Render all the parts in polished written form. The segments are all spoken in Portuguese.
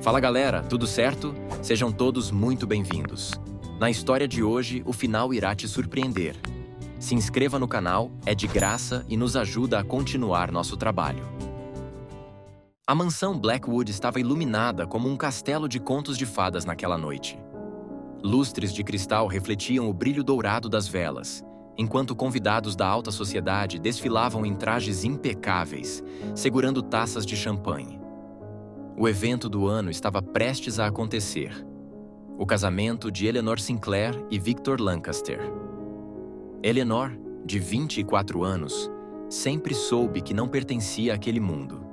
Fala galera, tudo certo? Sejam todos muito bem-vindos. Na história de hoje, o final irá te surpreender. Se inscreva no canal, é de graça e nos ajuda a continuar nosso trabalho. A mansão Blackwood estava iluminada como um castelo de contos de fadas naquela noite. Lustres de cristal refletiam o brilho dourado das velas, enquanto convidados da alta sociedade desfilavam em trajes impecáveis, segurando taças de champanhe. O evento do ano estava prestes a acontecer. O casamento de Eleanor Sinclair e Victor Lancaster. Eleanor, de 24 anos, sempre soube que não pertencia àquele mundo.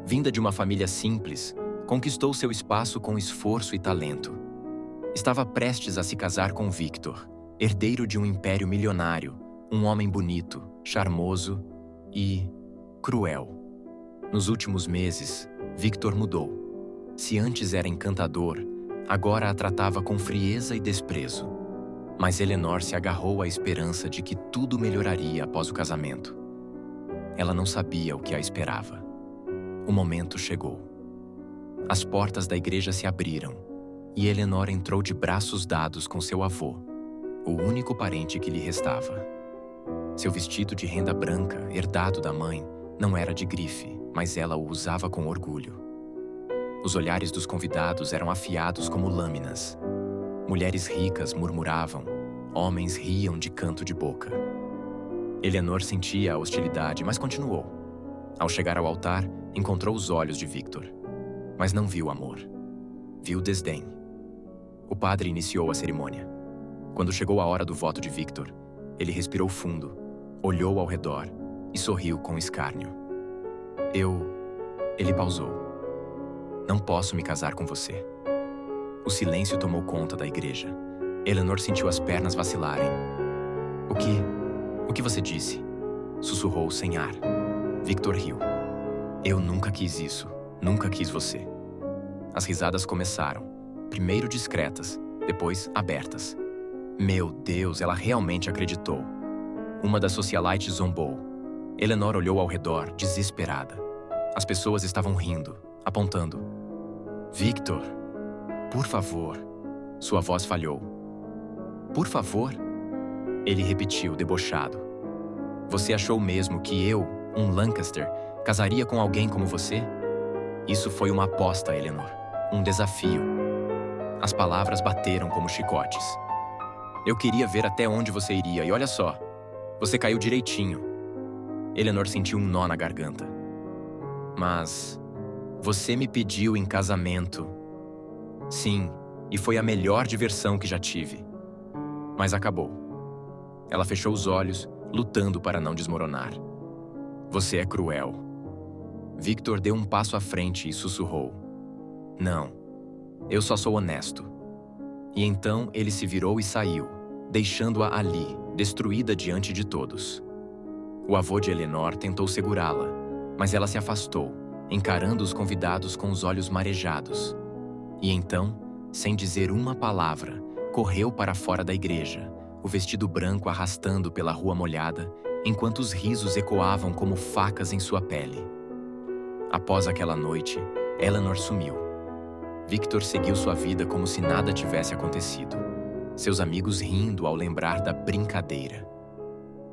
Vinda de uma família simples, conquistou seu espaço com esforço e talento. Estava prestes a se casar com Victor, herdeiro de um império milionário, um homem bonito, charmoso e cruel. Nos últimos meses, Victor mudou. Se antes era encantador, agora a tratava com frieza e desprezo. Mas Eleanor se agarrou à esperança de que tudo melhoraria após o casamento. Ela não sabia o que a esperava. O momento chegou. As portas da igreja se abriram e Eleanor entrou de braços dados com seu avô, o único parente que lhe restava. Seu vestido de renda branca, herdado da mãe, não era de grife, mas ela o usava com orgulho. Os olhares dos convidados eram afiados como lâminas. Mulheres ricas murmuravam, homens riam de canto de boca. Eleanor sentia a hostilidade, mas continuou. Ao chegar ao altar, encontrou os olhos de Victor, mas não viu amor. Viu desdém. O padre iniciou a cerimônia. Quando chegou a hora do voto de Victor, ele respirou fundo, olhou ao redor e sorriu com escárnio. Ele pausou. Não posso me casar com você. O silêncio tomou conta da igreja. Eleanor sentiu as pernas vacilarem. O que você disse? Sussurrou sem ar. Victor riu. Eu nunca quis isso. Nunca quis você. As risadas começaram. Primeiro discretas, depois abertas. Meu Deus, ela realmente acreditou. Uma das socialites zombou. Eleanor olhou ao redor, desesperada. As pessoas estavam rindo, apontando. Victor, por favor. Sua voz falhou. Por favor? Ele repetiu, debochado. Você achou mesmo que eu, um Lancaster, casaria com alguém como você? Isso foi uma aposta, Eleanor. Um desafio. As palavras bateram como chicotes. Eu queria ver até onde você iria, e olha só. Você caiu direitinho. Eleanor sentiu um nó na garganta. Mas você me pediu em casamento. Sim, e foi a melhor diversão que já tive. Mas acabou. Ela fechou os olhos, lutando para não desmoronar. Você é cruel. Victor deu um passo à frente e sussurrou. Não, eu só sou honesto. E então ele se virou e saiu, deixando-a ali, destruída diante de todos. O avô de Eleanor tentou segurá-la, mas ela se afastou, encarando os convidados com os olhos marejados. E então, sem dizer uma palavra, correu para fora da igreja, o vestido branco arrastando pela rua molhada, enquanto os risos ecoavam como facas em sua pele. Após aquela noite, Eleanor sumiu. Victor seguiu sua vida como se nada tivesse acontecido, seus amigos rindo ao lembrar da brincadeira.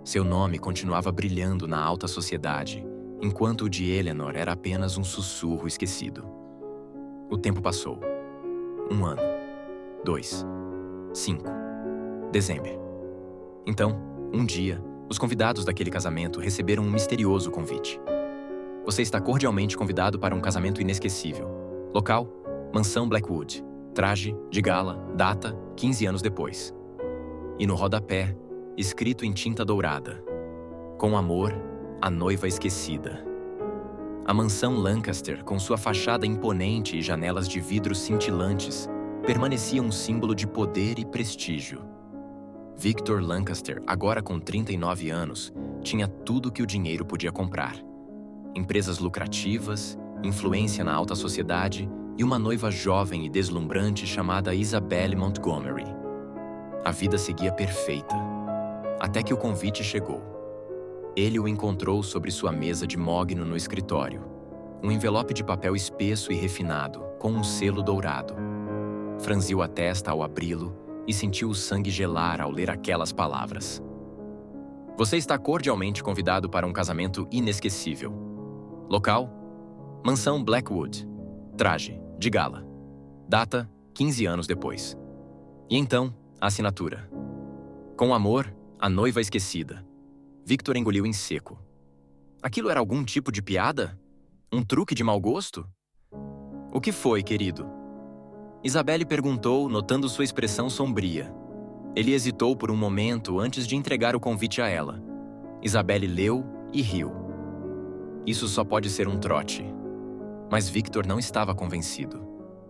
Seu nome continuava brilhando na alta sociedade, enquanto o de Eleanor era apenas um sussurro esquecido. O tempo passou. 1 ano. 2. 5. Dezembro. Então, um dia, os convidados daquele casamento receberam um misterioso convite. Você está cordialmente convidado para um casamento inesquecível. Local: Mansão Blackwood. Traje, de gala, data, 15 anos depois. E no rodapé, escrito em tinta dourada. Com amor, a noiva esquecida. A mansão Lancaster, com sua fachada imponente e janelas de vidro cintilantes, permanecia um símbolo de poder e prestígio. Victor Lancaster, agora com 39 anos, tinha tudo que o dinheiro podia comprar. Empresas lucrativas, influência na alta sociedade e uma noiva jovem e deslumbrante chamada Isabelle Montgomery. A vida seguia perfeita, até que o convite chegou. Ele o encontrou sobre sua mesa de mogno no escritório, um envelope de papel espesso e refinado, com um selo dourado. Franziu a testa ao abri-lo e sentiu o sangue gelar ao ler aquelas palavras. Você está cordialmente convidado para um casamento inesquecível. Local: Mansão Blackwood. Traje: de gala. Data: 15 anos depois. E então, a assinatura. Com amor, a noiva esquecida. Victor engoliu em seco. Aquilo era algum tipo de piada? Um truque de mau gosto? O que foi, querido? Isabelle perguntou, notando sua expressão sombria. Ele hesitou por um momento antes de entregar o convite a ela. Isabelle leu e riu. Isso só pode ser um trote. Mas Victor não estava convencido.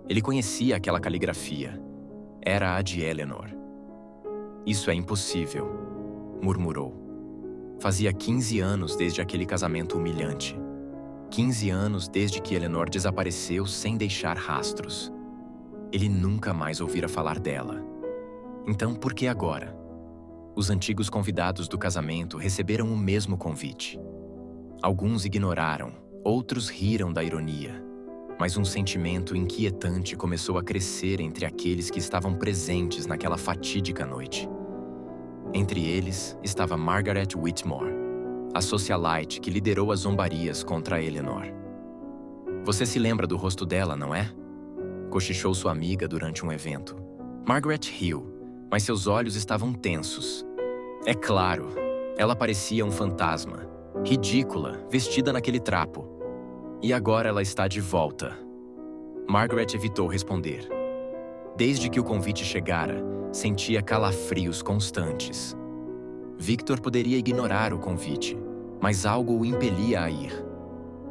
Ele conhecia aquela caligrafia. Era a de Eleanor. Isso é impossível, murmurou. Fazia 15 anos desde aquele casamento humilhante. 15 anos desde que Eleanor desapareceu sem deixar rastros. Ele nunca mais ouvira falar dela. Então, por que agora? Os antigos convidados do casamento receberam o mesmo convite. Alguns ignoraram, outros riram da ironia. Mas um sentimento inquietante começou a crescer entre aqueles que estavam presentes naquela fatídica noite. Entre eles estava Margaret Whitmore, a socialite que liderou as zombarias contra Eleanor. Você se lembra do rosto dela, não é? Cochichou sua amiga durante um evento. Margaret riu, mas seus olhos estavam tensos. É claro, ela parecia um fantasma, ridícula, vestida naquele trapo. E agora ela está de volta. Margaret evitou responder. Desde que o convite chegara, sentia calafrios constantes. Victor poderia ignorar o convite, mas algo o impelia a ir.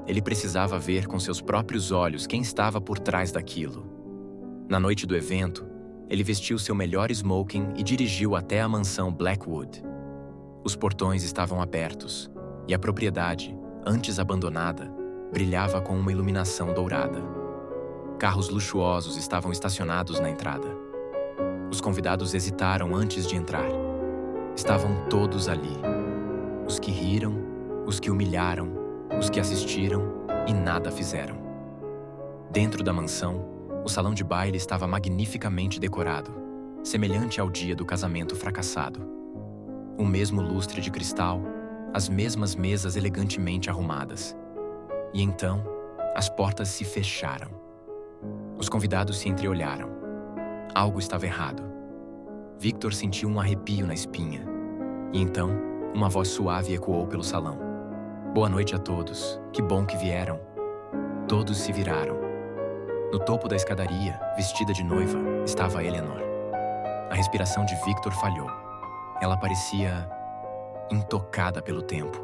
Ele precisava ver com seus próprios olhos quem estava por trás daquilo. Na noite do evento, ele vestiu seu melhor smoking e dirigiu até a mansão Blackwood. Os portões estavam abertos, e a propriedade, antes abandonada, brilhava com uma iluminação dourada. Carros luxuosos estavam estacionados na entrada. Os convidados hesitaram antes de entrar. Estavam todos ali. Os que riram, os que humilharam, os que assistiram e nada fizeram. Dentro da mansão, o salão de baile estava magnificamente decorado, semelhante ao dia do casamento fracassado. O mesmo lustre de cristal, as mesmas mesas elegantemente arrumadas. E então, as portas se fecharam. Os convidados se entreolharam. Algo estava errado. Victor sentiu um arrepio na espinha. E então, uma voz suave ecoou pelo salão. Boa noite a todos. Que bom que vieram. Todos se viraram. No topo da escadaria, vestida de noiva, estava Eleanor. A respiração de Victor falhou. Ela parecia intocada pelo tempo.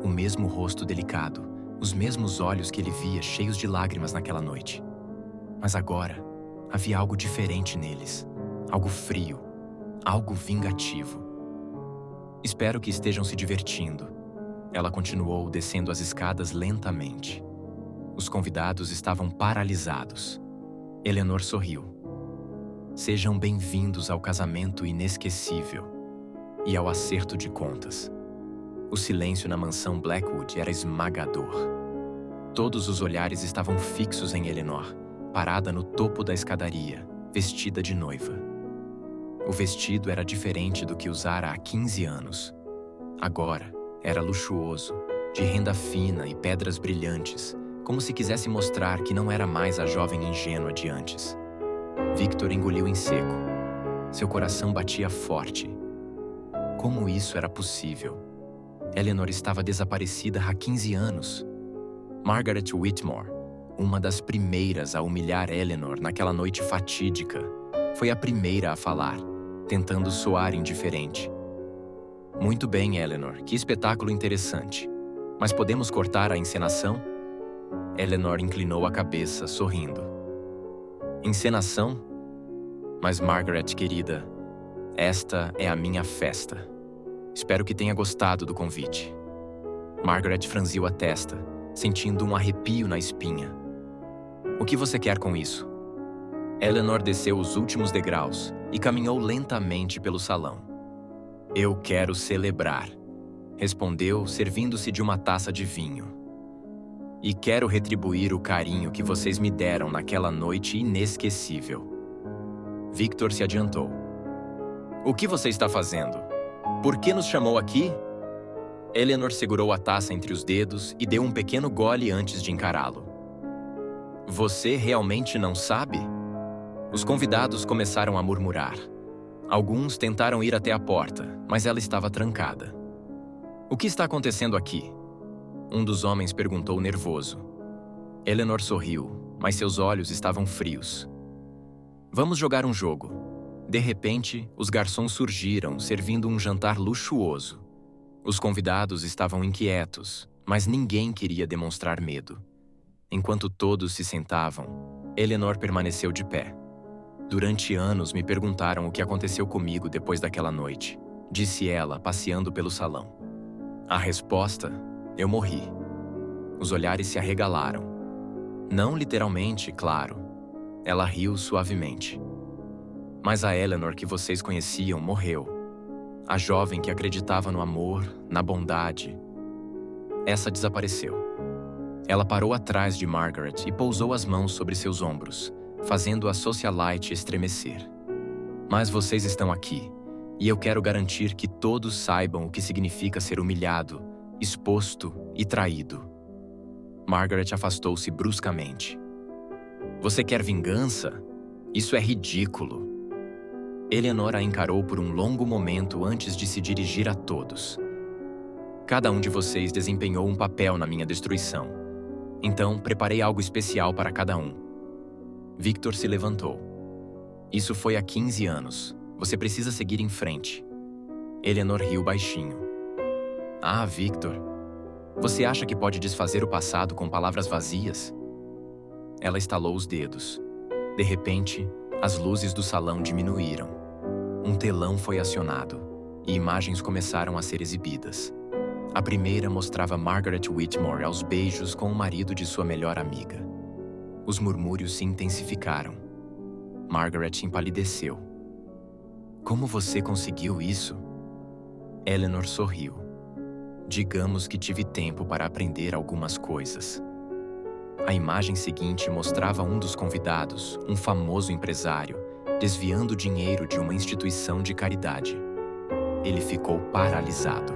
O mesmo rosto delicado, os mesmos olhos que ele via cheios de lágrimas naquela noite. Mas agora, havia algo diferente neles. Algo frio, algo vingativo. Espero que estejam se divertindo. Ela continuou descendo as escadas lentamente. Os convidados estavam paralisados. Eleanor sorriu. Sejam bem-vindos ao casamento inesquecível e ao acerto de contas. O silêncio na mansão Blackwood era esmagador. Todos os olhares estavam fixos em Eleanor, parada no topo da escadaria, vestida de noiva. O vestido era diferente do que usara há 15 anos. Agora, era luxuoso, de renda fina e pedras brilhantes, como se quisesse mostrar que não era mais a jovem ingênua de antes. Victor engoliu em seco. Seu coração batia forte. Como isso era possível? Eleanor estava desaparecida há 15 anos. Margaret Whitmore, uma das primeiras a humilhar Eleanor naquela noite fatídica, foi a primeira a falar, tentando soar indiferente. Muito bem, Eleanor, que espetáculo interessante. Mas podemos cortar a encenação? Eleanor inclinou a cabeça, sorrindo. Encenação? Mas Margaret, querida, esta é a minha festa. Espero que tenha gostado do convite. Margaret franziu a testa, sentindo um arrepio na espinha. O que você quer com isso? Eleanor desceu os últimos degraus e caminhou lentamente pelo salão. Eu quero celebrar, respondeu, servindo-se de uma taça de vinho. E quero retribuir o carinho que vocês me deram naquela noite inesquecível. Victor se adiantou. O que você está fazendo? Por que nos chamou aqui? Eleanor segurou a taça entre os dedos e deu um pequeno gole antes de encará-lo. Você realmente não sabe? Os convidados começaram a murmurar. Alguns tentaram ir até a porta, mas ela estava trancada. O que está acontecendo aqui? Um dos homens perguntou nervoso. Eleanor sorriu, mas seus olhos estavam frios. Vamos jogar um jogo. De repente, os garçons surgiram, servindo um jantar luxuoso. Os convidados estavam inquietos, mas ninguém queria demonstrar medo. Enquanto todos se sentavam, Eleanor permaneceu de pé. Durante anos me perguntaram o que aconteceu comigo depois daquela noite, disse ela, passeando pelo salão. A resposta: eu morri. Os olhares se arregalaram. Não literalmente, claro. Ela riu suavemente. Mas a Eleanor que vocês conheciam morreu. A jovem que acreditava no amor, na bondade. Essa desapareceu. Ela parou atrás de Margaret e pousou as mãos sobre seus ombros, fazendo a socialite estremecer. Mas vocês estão aqui, e eu quero garantir que todos saibam o que significa ser humilhado, exposto e traído. Margaret afastou-se bruscamente. Você quer vingança? Isso é ridículo. Eleanor a encarou por um longo momento antes de se dirigir a todos. Cada um de vocês desempenhou um papel na minha destruição. Então, preparei algo especial para cada um. Victor se levantou. Isso foi há 15 anos. Você precisa seguir em frente. Eleanor riu baixinho. Ah, Victor, você acha que pode desfazer o passado com palavras vazias? Ela estalou os dedos. De repente, as luzes do salão diminuíram. Um telão foi acionado e imagens começaram a ser exibidas. A primeira mostrava Margaret Whitmore aos beijos com o marido de sua melhor amiga. Os murmúrios se intensificaram. Margaret empalideceu. Como você conseguiu isso? Eleanor sorriu. Digamos que tive tempo para aprender algumas coisas. A imagem seguinte mostrava um dos convidados, um famoso empresário, desviando dinheiro de uma instituição de caridade. Ele ficou paralisado.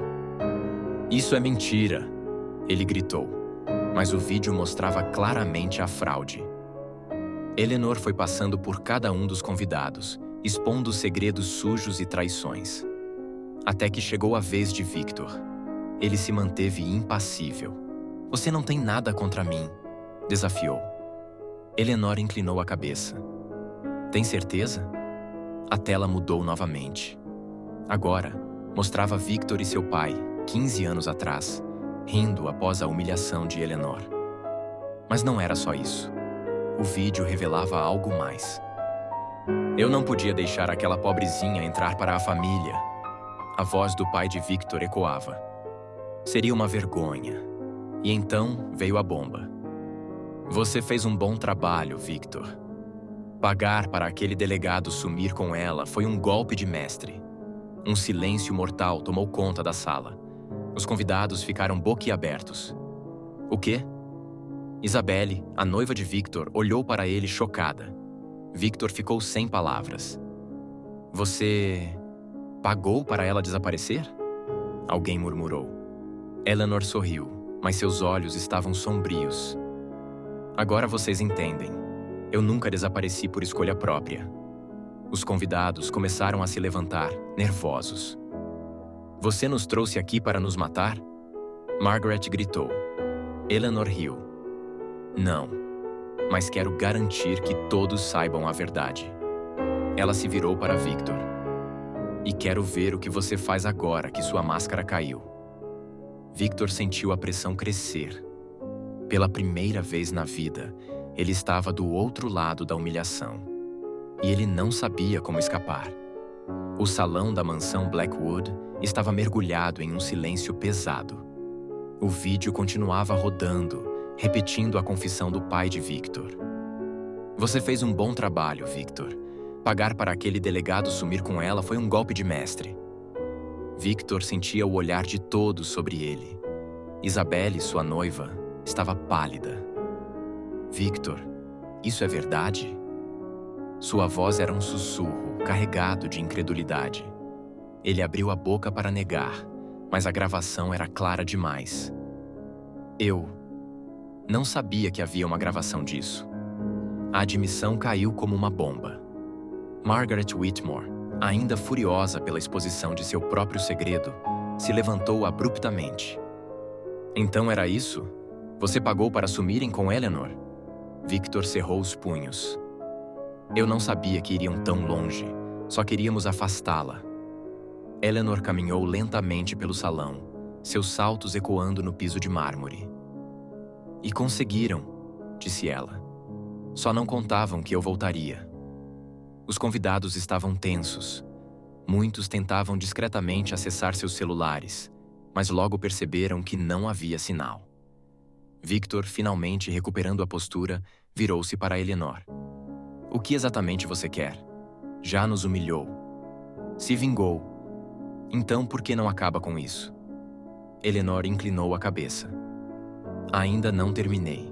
Isso é mentira! Ele gritou, mas o vídeo mostrava claramente a fraude. Eleanor foi passando por cada um dos convidados, expondo segredos sujos e traições. Até que chegou a vez de Victor. Ele se manteve impassível. Você não tem nada contra mim, desafiou. Eleanor inclinou a cabeça. Tem certeza? A tela mudou novamente. Agora, mostrava Victor e seu pai, 15 anos atrás, rindo após a humilhação de Eleanor. Mas não era só isso. O vídeo revelava algo mais. Eu não podia deixar aquela pobrezinha entrar para a família. A voz do pai de Victor ecoava. Seria uma vergonha. E então veio a bomba. Você fez um bom trabalho, Victor. Pagar para aquele delegado sumir com ela foi um golpe de mestre. Um silêncio mortal tomou conta da sala. Os convidados ficaram boquiabertos. O quê? Isabelle, a noiva de Victor, olhou para ele chocada. Victor ficou sem palavras. Você pagou para ela desaparecer? Alguém murmurou. Eleanor sorriu, mas seus olhos estavam sombrios. Agora vocês entendem. Eu nunca desapareci por escolha própria. Os convidados começaram a se levantar, nervosos. Você nos trouxe aqui para nos matar? Margaret gritou. Eleanor riu. Não, mas quero garantir que todos saibam a verdade. Ela se virou para Victor. E quero ver o que você faz agora que sua máscara caiu. Victor sentiu a pressão crescer. Pela primeira vez na vida, ele estava do outro lado da humilhação. E ele não sabia como escapar. O salão da mansão Blackwood estava mergulhado em um silêncio pesado. O vídeo continuava rodando, repetindo a confissão do pai de Victor. Você fez um bom trabalho, Victor. Pagar para aquele delegado sumir com ela foi um golpe de mestre. Victor sentia o olhar de todos sobre ele. Isabelle, sua noiva, estava pálida. Victor, isso é verdade? Sua voz era um sussurro, carregado de incredulidade. Ele abriu a boca para negar, mas a gravação era clara demais. Eu não sabia que havia uma gravação disso. A admissão caiu como uma bomba. Margaret Whitmore, ainda furiosa pela exposição de seu próprio segredo, se levantou abruptamente. Então era isso? Você pagou para sumirem com Eleanor? Victor cerrou os punhos. Eu não sabia que iriam tão longe. Só queríamos afastá-la. Eleanor caminhou lentamente pelo salão, seus saltos ecoando no piso de mármore. E conseguiram, disse ela. Só não contavam que eu voltaria. Os convidados estavam tensos. Muitos tentavam discretamente acessar seus celulares, mas logo perceberam que não havia sinal. Victor, finalmente recuperando a postura, virou-se para Eleanor. O que exatamente você quer? Já nos humilhou. Se vingou. Então por que não acaba com isso? Eleanor inclinou a cabeça. Ainda não terminei.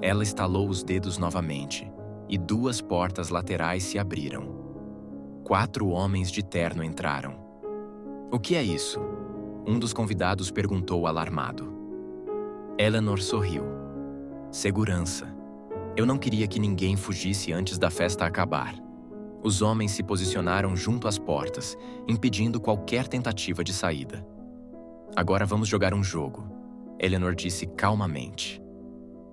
Ela estalou os dedos novamente, e 2 portas laterais se abriram. 4 homens de terno entraram. O que é isso? Um dos convidados perguntou alarmado. Eleanor sorriu. Segurança. Eu não queria que ninguém fugisse antes da festa acabar. Os homens se posicionaram junto às portas, impedindo qualquer tentativa de saída. Agora vamos jogar um jogo, Eleanor disse calmamente.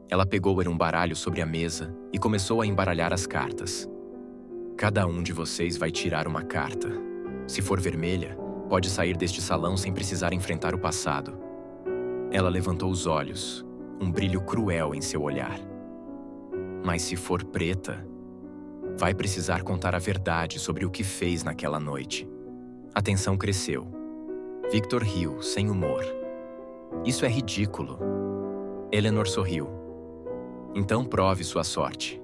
Ela pegou um baralho sobre a mesa e começou a embaralhar as cartas. Cada um de vocês vai tirar uma carta. Se for vermelha, pode sair deste salão sem precisar enfrentar o passado. Ela levantou os olhos, um brilho cruel em seu olhar. Mas se for preta, vai precisar contar a verdade sobre o que fez naquela noite. A tensão cresceu. Victor riu, sem humor. Isso é ridículo. Eleanor sorriu. Então prove sua sorte.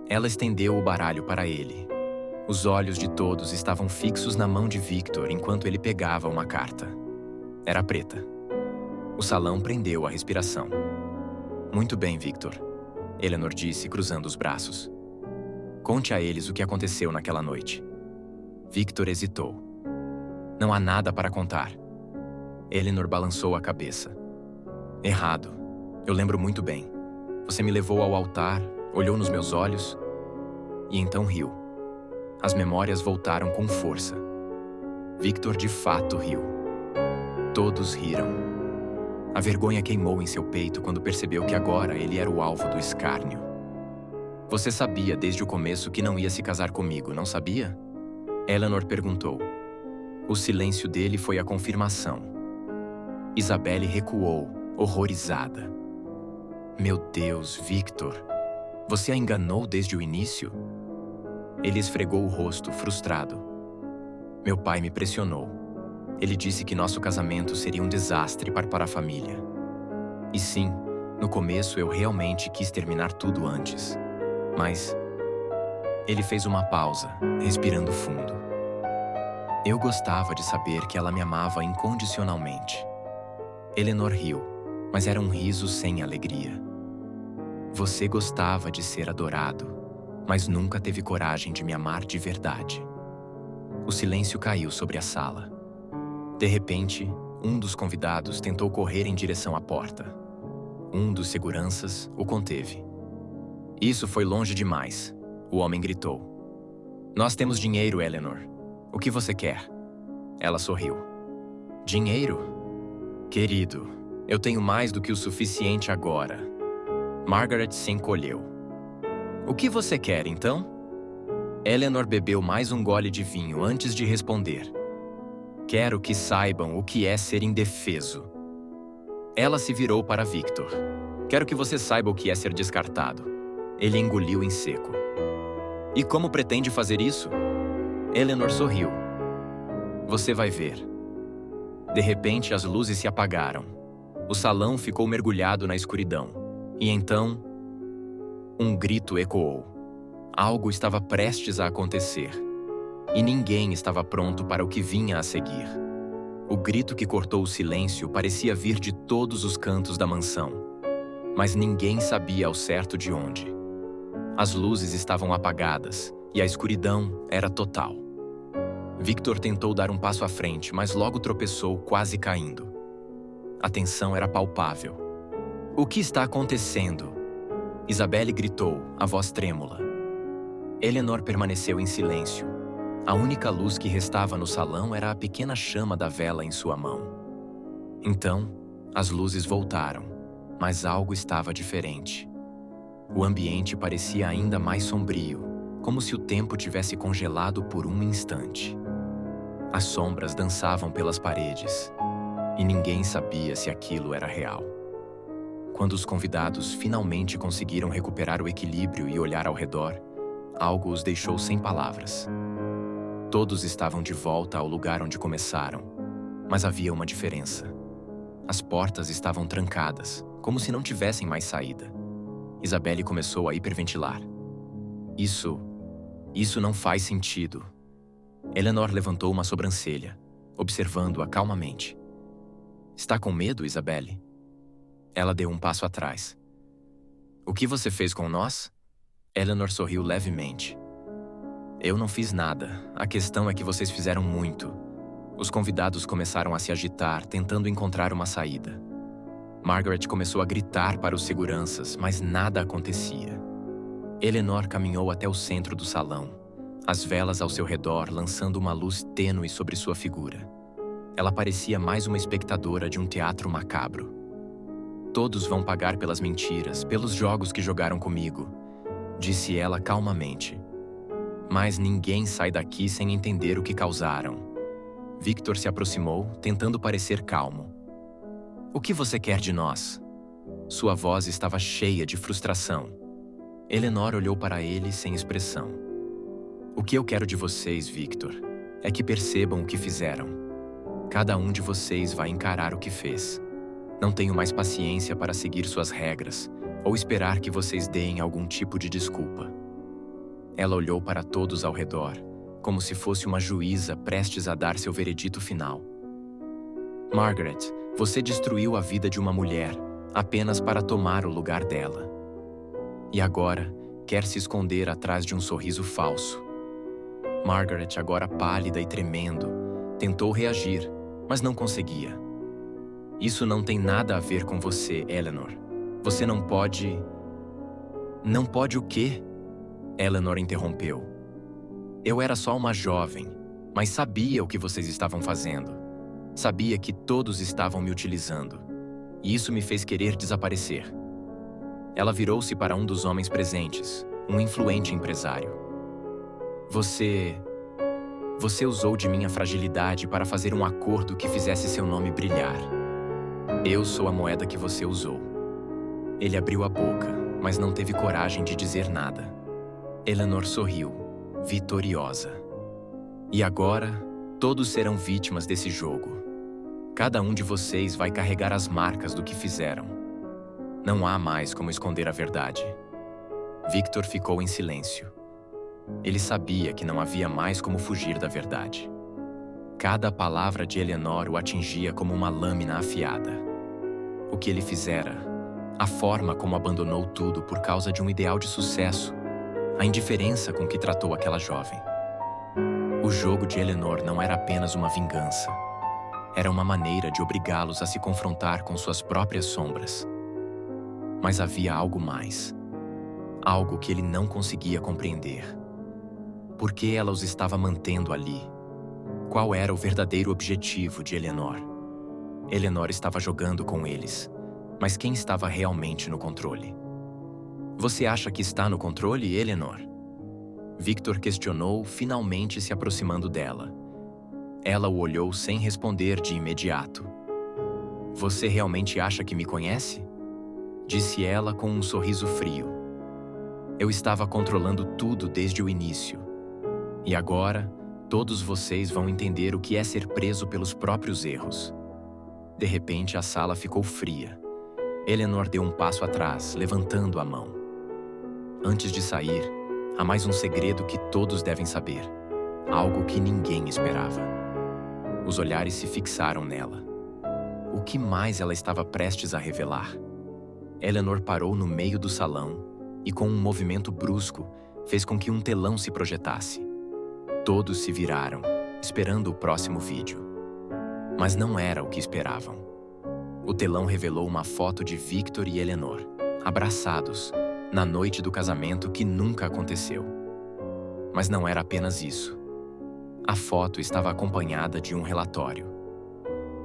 Ela estendeu o baralho para ele. Os olhos de todos estavam fixos na mão de Victor enquanto ele pegava uma carta. Era preta. O salão prendeu a respiração. Muito bem, Victor, Eleanor disse, cruzando os braços. Conte a eles o que aconteceu naquela noite. Victor hesitou. Não há nada para contar. Eleanor balançou a cabeça. Errado. Eu lembro muito bem. Você me levou ao altar, olhou nos meus olhos e então riu. As memórias voltaram com força. Victor de fato riu. Todos riram. A vergonha queimou em seu peito quando percebeu que agora ele era o alvo do escárnio. Você sabia desde o começo que não ia se casar comigo, não sabia? Eleanor perguntou. O silêncio dele foi a confirmação. Isabelle recuou, horrorizada. Meu Deus, Victor, você a enganou desde o início? Ele esfregou o rosto, frustrado. Meu pai me pressionou. Ele disse que nosso casamento seria um desastre para a família. E sim, no começo eu realmente quis terminar tudo antes. Mas ele fez uma pausa, respirando fundo. Eu gostava de saber que ela me amava incondicionalmente. Eleanor riu, mas era um riso sem alegria. Você gostava de ser adorado, mas nunca teve coragem de me amar de verdade. O silêncio caiu sobre a sala. De repente, um dos convidados tentou correr em direção à porta. Um dos seguranças o conteve. Isso foi longe demais, o homem gritou. Nós temos dinheiro, Eleanor. O que você quer? Ela sorriu. Dinheiro? Querido, eu tenho mais do que o suficiente agora. Margaret se encolheu. O que você quer, então? Eleanor bebeu mais um gole de vinho antes de responder. Quero que saibam o que é ser indefeso. Ela se virou para Victor. Quero que você saiba o que é ser descartado. Ele engoliu em seco. E como pretende fazer isso? Eleanor sorriu. Você vai ver. De repente, as luzes se apagaram. O salão ficou mergulhado na escuridão. E então, um grito ecoou. Algo estava prestes a acontecer. E ninguém estava pronto para o que vinha a seguir. O grito que cortou o silêncio parecia vir de todos os cantos da mansão. mas ninguém sabia ao certo de onde. As luzes estavam apagadas e a escuridão era total. Victor tentou dar um passo à frente, mas logo tropeçou, quase caindo. A tensão era palpável. "O que está acontecendo?" Isabelle gritou, a voz trêmula. Eleanor permaneceu em silêncio. A única luz que restava no salão era a pequena chama da vela em sua mão. Então, as luzes voltaram, mas algo estava diferente. O ambiente parecia ainda mais sombrio, como se o tempo tivesse congelado por um instante. As sombras dançavam pelas paredes, e ninguém sabia se aquilo era real. Quando os convidados finalmente conseguiram recuperar o equilíbrio e olhar ao redor, algo os deixou sem palavras. Todos estavam de volta ao lugar onde começaram, mas havia uma diferença. As portas estavam trancadas, como se não tivessem mais saída. Isabelle começou a hiperventilar. Isso não faz sentido." Eleanor levantou uma sobrancelha, observando-a calmamente. "Está com medo, Isabelle?" Ela deu um passo atrás. "O que você fez com nós?" Eleanor sorriu levemente. "Eu não fiz nada. A questão é que vocês fizeram muito." Os convidados começaram a se agitar, tentando encontrar uma saída. Margaret começou a gritar para os seguranças, mas nada acontecia. Eleanor caminhou até o centro do salão, as velas ao seu redor lançando uma luz tênue sobre sua figura. Ela parecia mais uma espectadora de um teatro macabro. "Todos vão pagar pelas mentiras, pelos jogos que jogaram comigo", disse ela calmamente. "Mas ninguém sai daqui sem entender o que causaram." Victor se aproximou, tentando parecer calmo. "O que você quer de nós?" Sua voz estava cheia de frustração. Eleanor olhou para ele sem expressão. "O que eu quero de vocês, Victor, é que percebam o que fizeram. Cada um de vocês vai encarar o que fez. Não tenho mais paciência para seguir suas regras ou esperar que vocês deem algum tipo de desculpa." Ela olhou para todos ao redor, como se fosse uma juíza prestes a dar seu veredito final. "Margaret, você destruiu a vida de uma mulher apenas para tomar o lugar dela. E agora quer se esconder atrás de um sorriso falso." Margaret, agora pálida e tremendo, tentou reagir, mas não conseguia. "Isso não tem nada a ver com você, Eleanor. Você não pode..." "Não pode o quê?" Eleanor interrompeu. "Eu era só uma jovem, mas sabia o que vocês estavam fazendo. Sabia que todos estavam me utilizando. E isso me fez querer desaparecer." Ela virou-se para um dos homens presentes, um influente empresário. Você usou de minha fragilidade para fazer um acordo que fizesse seu nome brilhar. Eu sou a moeda que você usou." Ele abriu a boca, mas não teve coragem de dizer nada. Eleanor sorriu, vitoriosa. "E agora, todos serão vítimas desse jogo. Cada um de vocês vai carregar as marcas do que fizeram. Não há mais como esconder a verdade." Victor ficou em silêncio. Ele sabia que não havia mais como fugir da verdade. Cada palavra de Eleanor o atingia como uma lâmina afiada. O que ele fizera, a forma como abandonou tudo por causa de um ideal de sucesso, a indiferença com que tratou aquela jovem. O jogo de Eleanor não era apenas uma vingança. Era uma maneira de obrigá-los a se confrontar com suas próprias sombras. Mas havia algo mais. Algo que ele não conseguia compreender. Por que ela os estava mantendo ali? Qual era o verdadeiro objetivo de Eleanor? Eleanor estava jogando com eles, mas quem estava realmente no controle? "Você acha que está no controle, Eleanor?" Victor questionou, finalmente se aproximando dela. Ela o olhou sem responder de imediato. "Você realmente acha que me conhece?" disse ela com um sorriso frio. "Eu estava controlando tudo desde o início. E agora, todos vocês vão entender o que é ser preso pelos próprios erros." De repente, a sala ficou fria. Eleanor deu um passo atrás, levantando a mão. Antes de sair, há mais um segredo que todos devem saber. Algo que ninguém esperava. Os olhares se fixaram nela. O que mais ela estava prestes a revelar? Eleanor parou no meio do salão e, com um movimento brusco, fez com que um telão se projetasse. Todos se viraram, esperando o próximo vídeo. Mas não era o que esperavam. O telão revelou uma foto de Victor e Eleanor, abraçados, na noite do casamento que nunca aconteceu. Mas não era apenas isso. A foto estava acompanhada de um relatório.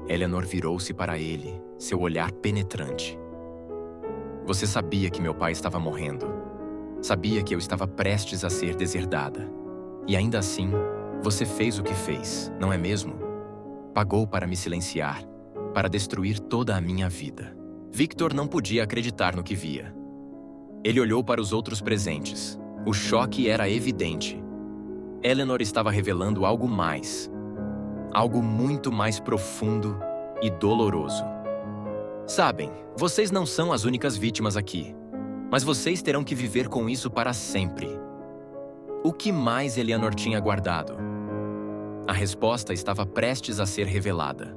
Eleanor virou-se para ele, seu olhar penetrante. Você sabia que meu pai estava morrendo. Sabia que eu estava prestes a ser deserdada. E ainda assim, você fez o que fez, não é mesmo? Pagou para me silenciar, para destruir toda a minha vida. Victor não podia acreditar no que via. Ele olhou para os outros presentes. O choque era evidente. Eleanor estava revelando algo mais. Algo muito mais profundo e doloroso. Sabem, vocês não são as únicas vítimas aqui, mas vocês terão que viver com isso para sempre. O que mais Eleanor tinha guardado? A resposta estava prestes a ser revelada.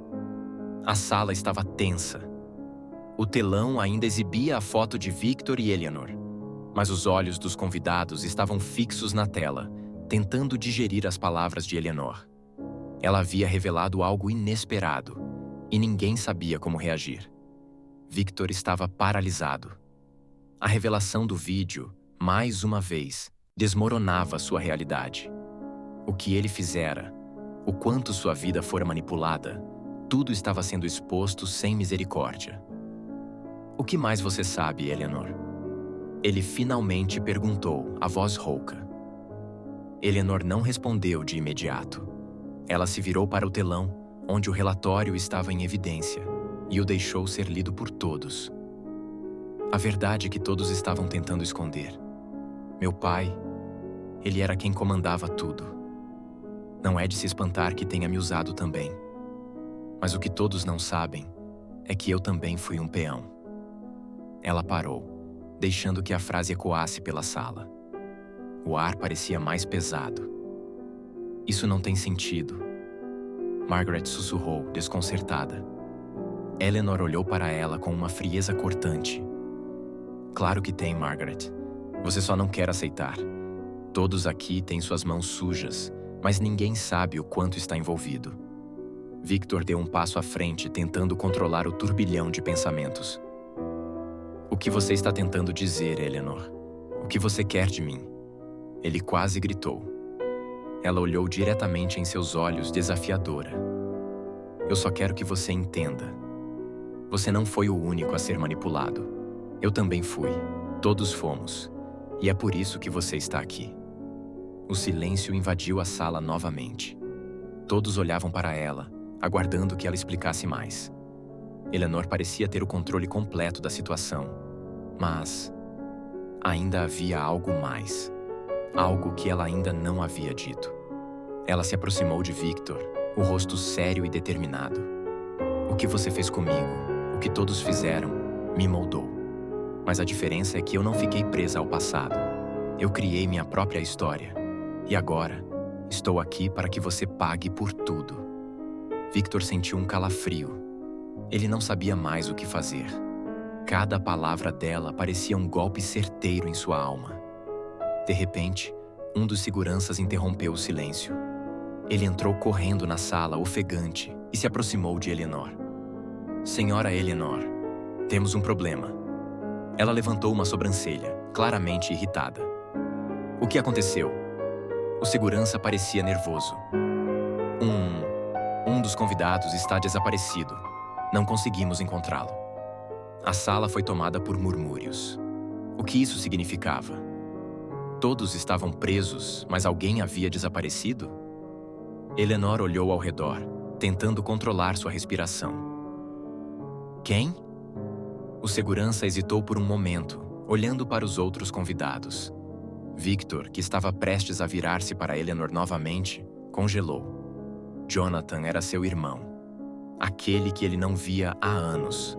A sala estava tensa. O telão ainda exibia a foto de Victor e Eleanor, mas os olhos dos convidados estavam fixos na tela, tentando digerir as palavras de Eleanor. Ela havia revelado algo inesperado, e ninguém sabia como reagir. Victor estava paralisado. A revelação do vídeo, mais uma vez, desmoronava sua realidade. O que ele fizera, o quanto sua vida fora manipulada, tudo estava sendo exposto sem misericórdia. O que mais você sabe, Eleanor? Ele finalmente perguntou, a voz rouca. Eleanor não respondeu de imediato. Ela se virou para o telão, onde o relatório estava em evidência, e o deixou ser lido por todos. A verdade que todos estavam tentando esconder. Meu pai, ele era quem comandava tudo. Não é de se espantar que tenha me usado também. Mas o que todos não sabem é que eu também fui um peão. Ela parou, deixando que a frase ecoasse pela sala. O ar parecia mais pesado. Isso não tem sentido. Margaret sussurrou, desconcertada. Eleanor olhou para ela com uma frieza cortante. Claro que tem, Margaret. Você só não quer aceitar. Todos aqui têm suas mãos sujas, mas ninguém sabe o quanto está envolvido. Victor deu um passo à frente, tentando controlar o turbilhão de pensamentos. O que você está tentando dizer, Eleanor? O que você quer de mim? Ele quase gritou. Ela olhou diretamente em seus olhos, desafiadora. Eu só quero que você entenda. Você não foi o único a ser manipulado. Eu também fui. Todos fomos. E é por isso que você está aqui. O silêncio invadiu a sala novamente. Todos olhavam para ela, aguardando que ela explicasse mais. Eleanor parecia ter o controle completo da situação. Mas ainda havia algo mais. Algo que ela ainda não havia dito. Ela se aproximou de Victor, o rosto sério e determinado. O que você fez comigo, o que todos fizeram, me moldou. Mas a diferença é que eu não fiquei presa ao passado. Eu criei minha própria história. E agora, estou aqui para que você pague por tudo. Victor sentiu um calafrio. Ele não sabia mais o que fazer. Cada palavra dela parecia um golpe certeiro em sua alma. De repente, um dos seguranças interrompeu o silêncio. Ele entrou correndo na sala, ofegante, e se aproximou de Eleanor. Senhora Eleanor, temos um problema. Ela levantou uma sobrancelha, claramente irritada. O que aconteceu? O segurança parecia nervoso. Um dos convidados está desaparecido. Não conseguimos encontrá-lo. A sala foi tomada por murmúrios. O que isso significava? Todos estavam presos, mas alguém havia desaparecido? Eleanor olhou ao redor, tentando controlar sua respiração. Quem? O segurança hesitou por um momento, olhando para os outros convidados. Victor, que estava prestes a virar-se para Eleanor novamente, congelou. Jonathan era seu irmão, aquele que ele não via há anos.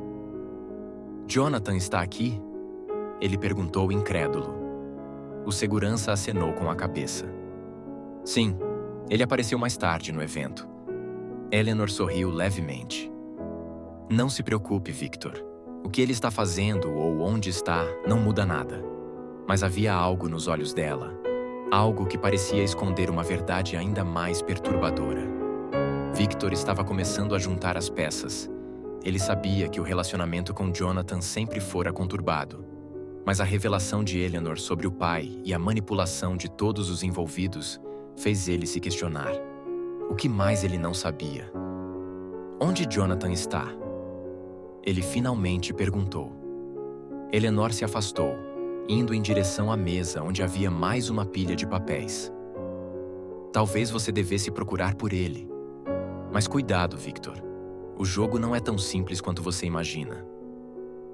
Jonathan está aqui? Ele perguntou incrédulo. O segurança acenou com a cabeça. Sim, ele apareceu mais tarde no evento. Eleanor sorriu levemente. Não se preocupe, Victor. O que ele está fazendo ou onde está não muda nada. Mas havia algo nos olhos dela, algo que parecia esconder uma verdade ainda mais perturbadora. Victor estava começando a juntar as peças. Ele sabia que o relacionamento com Jonathan sempre fora conturbado, mas a revelação de Eleanor sobre o pai e a manipulação de todos os envolvidos fez ele se questionar. O que mais ele não sabia? Onde Jonathan está? Ele finalmente perguntou. Eleanor se afastou, indo em direção à mesa onde havia mais uma pilha de papéis. Talvez você devesse procurar por ele. Mas cuidado, Victor. O jogo não é tão simples quanto você imagina.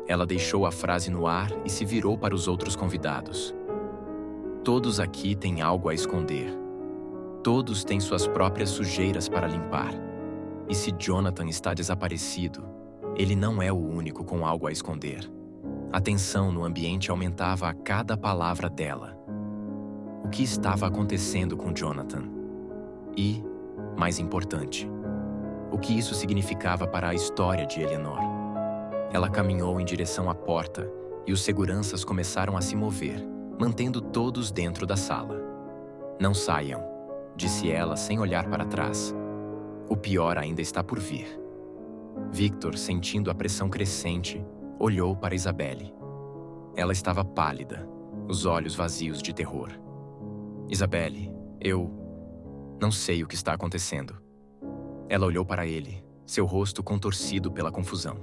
Ela deixou a frase no ar e se virou para os outros convidados. Todos aqui têm algo a esconder. Todos têm suas próprias sujeiras para limpar. E se Jonathan está desaparecido, ele não é o único com algo a esconder. A tensão no ambiente aumentava a cada palavra dela. O que estava acontecendo com Jonathan? E, mais importante, o que isso significava para a história de Eleanor? Ela caminhou em direção à porta e os seguranças começaram a se mover, mantendo todos dentro da sala. Não saiam, disse ela sem olhar para trás. O pior ainda está por vir. Victor, sentindo a pressão crescente, olhou para Isabelle. Ela estava pálida, os olhos vazios de terror. Isabelle, eu não sei o que está acontecendo. Ela olhou para ele, seu rosto contorcido pela confusão.